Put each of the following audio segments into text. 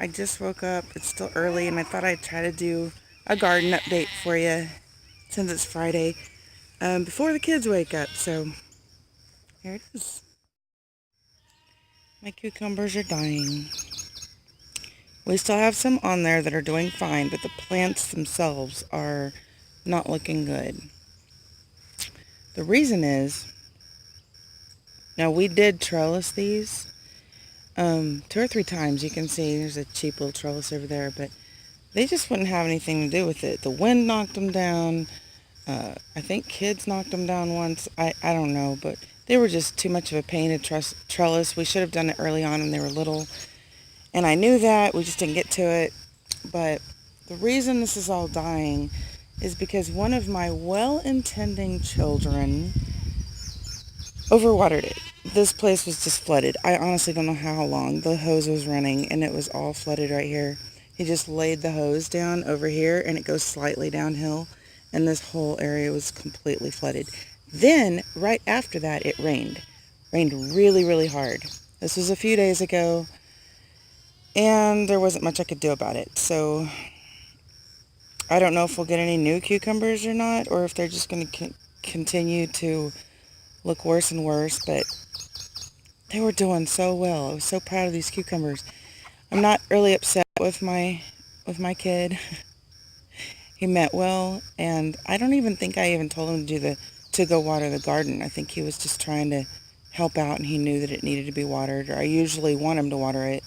I just woke up. It's still early, and I thought I'd try to do a garden update for you since it's Friday before the kids wake up. So here it is. My cucumbers are dying. We still have some on there that are doing fine, but the plants themselves are not looking good. The reason is, now we did trellis these 2 or 3 times. You can see there's a cheap little trellis over there, but they just wouldn't have anything to do with it. The wind knocked them down. I think kids knocked them down once. I don't know, but they were just too much of a pain to trellis. We should have done it early on when they were little, and I knew that. We just didn't get to it. But the reason this is all dying is because one of my well-intending children overwatered it. This place was just flooded. I honestly don't know how long the hose was running, and it was all flooded right here. He just laid the hose down over here, and it goes slightly downhill, and this whole area was completely flooded. Then, right after that, it rained. Rained really, really hard. This was a few days ago, and there wasn't much I could do about it. So, I don't know if we'll get any new cucumbers or not, or if they're just going to continue to look worse and worse, but they were doing so well. I was so proud of these cucumbers. I'm not really upset with my kid. He meant well, and I don't even think I even told him to go water the garden. I think he was just trying to help out, and he knew that it needed to be watered, or I usually want him to water it.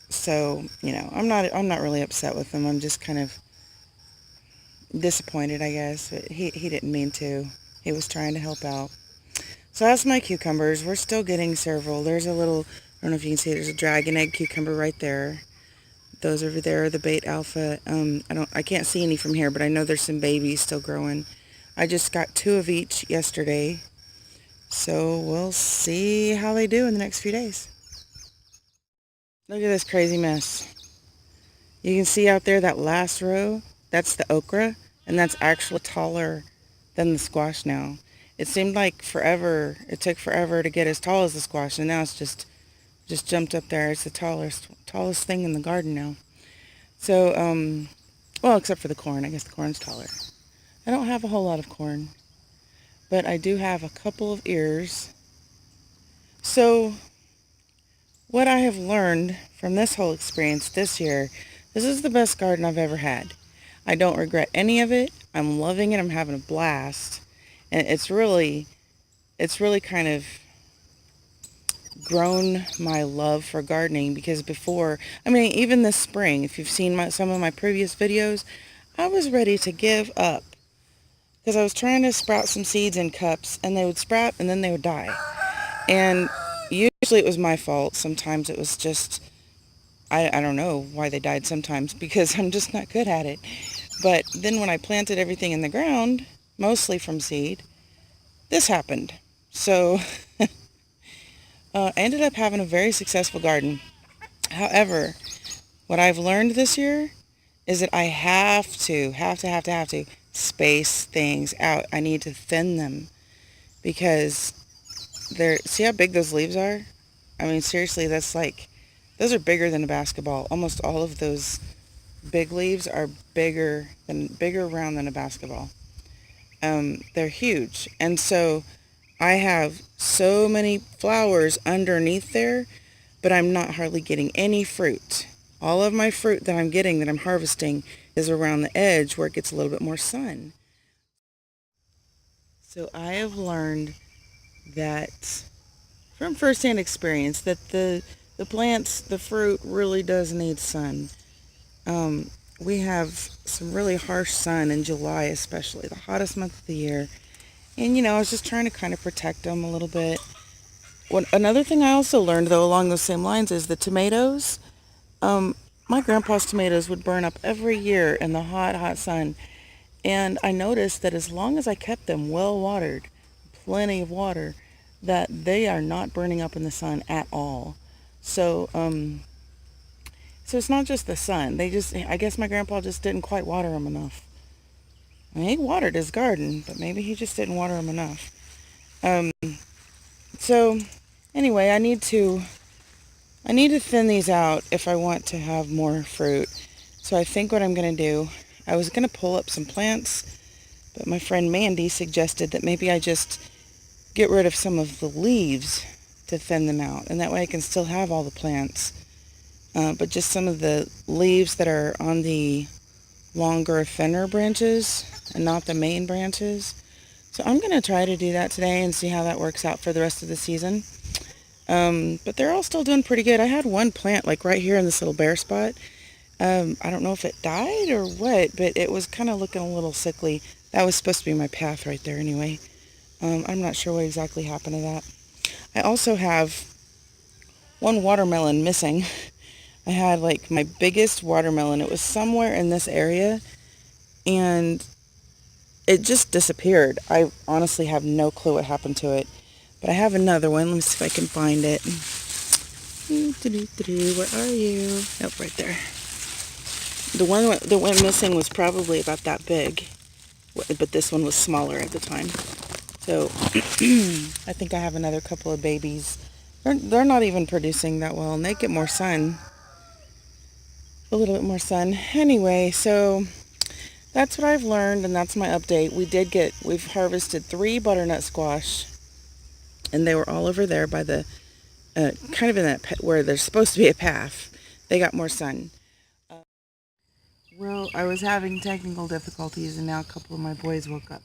So, I'm not really upset with him. I'm just kind of disappointed, I guess. But he didn't mean to. He was trying to help out. So that's my cucumbers. We're still getting several. There's a little, I don't know if you can see, there's a dragon egg cucumber right there. Those over there are the bait alpha. I can't see any from here, but I know there's some babies still growing. I just got 2 of each yesterday. So we'll see how they do in the next few days. Look at this crazy mess. You can see out there that last row, that's the okra, and that's actually taller than the squash now. It seemed like forever, it took forever to get as tall as the squash, and now it's just jumped up there. It's the tallest thing in the garden now. So, well, except for the corn. I guess the corn's taller. I don't have a whole lot of corn, but I do have a couple of ears. So, what I have learned from this whole experience this year, this is the best garden I've ever had. I don't regret any of it. I'm loving it. I'm having a blast. And it's really kind of grown my love for gardening, because before, even this spring, if you've seen some of my previous videos, I was ready to give up because I was trying to sprout some seeds in cups, and they would sprout and then they would die. And usually it was my fault. Sometimes it was just, I don't know why they died sometimes, because I'm just not good at it. But then when I planted everything in the ground, mostly from seed, this happened. So I ended up having a very successful garden. However, what I've learned this year is that I have to space things out. I need to thin them, because see how big those leaves are? Seriously, those are bigger than a basketball. Almost all of those big leaves are bigger around than a basketball. They're huge. And so I have so many flowers underneath there, but I'm not hardly getting any fruit. All of my fruit that I'm getting, that I'm harvesting, is around the edge where it gets a little bit more sun. So I have learned that from firsthand experience that the plants, the fruit really does need sun. We have some really harsh sun in July, especially the hottest month of the year. And, I was just trying to kind of protect them a little bit. Another thing I also learned, though, along those same lines, is the tomatoes. My grandpa's tomatoes would burn up every year in the hot, hot sun. And I noticed that as long as I kept them well watered, plenty of water, that they are not burning up in the sun at all. So it's not just the sun. I guess my grandpa just didn't quite water them enough. He watered his garden, but maybe he just didn't water them enough. So anyway, I need to I need to thin these out if I want to have more fruit. So I think what I'm going to do, I was going to pull up some plants, but my friend Mandy suggested that maybe I just get rid of some of the leaves to thin them out. And that way I can still have all the plants. But just some of the leaves that are on the longer, thinner branches and not the main branches. So I'm going to try to do that today and see how that works out for the rest of the season. But they're all still doing pretty good. I had one plant like right here in this little bare spot. I don't know if it died or what, but it was kind of looking a little sickly. That was supposed to be my path right there anyway. I'm not sure what exactly happened to that. I also have one watermelon missing. I had like my biggest watermelon. It was somewhere in this area and it just disappeared. I honestly have no clue what happened to it. But I have another one. Let me see if I can find it. Where are you? Oh, right there. The one that went missing was probably about that big, but this one was smaller at the time. So I think I have another couple of babies. They're not even producing that well, and they get more sun. A little bit more sun. Anyway, so that's what I've learned, and that's my update. We've harvested 3 butternut squash, and they were all over there by the, kind of in that, where there's supposed to be a path. They got more sun. Well, I was having technical difficulties, and now a couple of my boys woke up.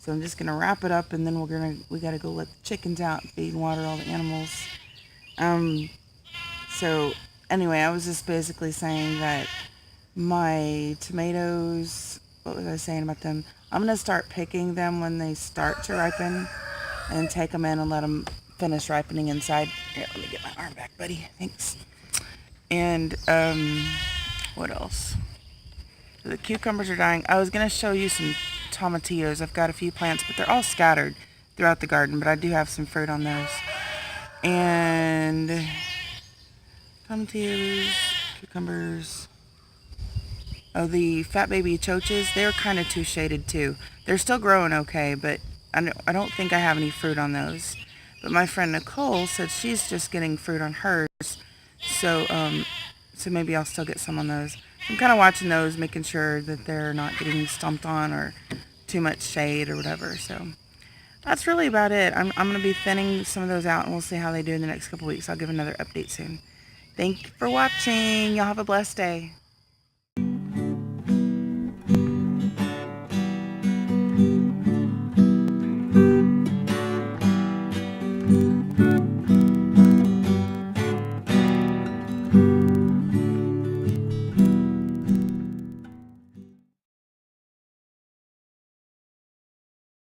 So I'm just gonna wrap it up, and then we gotta go let the chickens out, feed and water all the animals. So anyway, I was just basically saying that my tomatoes, what was I saying about them? I'm gonna start picking them when they start to ripen, and take them in and let them finish ripening inside. Here, let me get my arm back, buddy. Thanks. And what else? The cucumbers are dying. I was going to show you some tomatillos. I've got a few plants, but they're all scattered throughout the garden, but I do have some fruit on those. And tomatillos, cucumbers. Oh, the fat baby choches, they're kind of too shaded too. They're still growing okay, but I don't think I have any fruit on those. But my friend Nicole said she's just getting fruit on hers. So, so maybe I'll still get some on those. I'm kind of watching those, making sure that they're not getting stomped on or too much shade or whatever. So that's really about it. I'm going to be thinning some of those out, and we'll see how they do in the next couple weeks. I'll give another update soon. Thank you for watching. Y'all have a blessed day.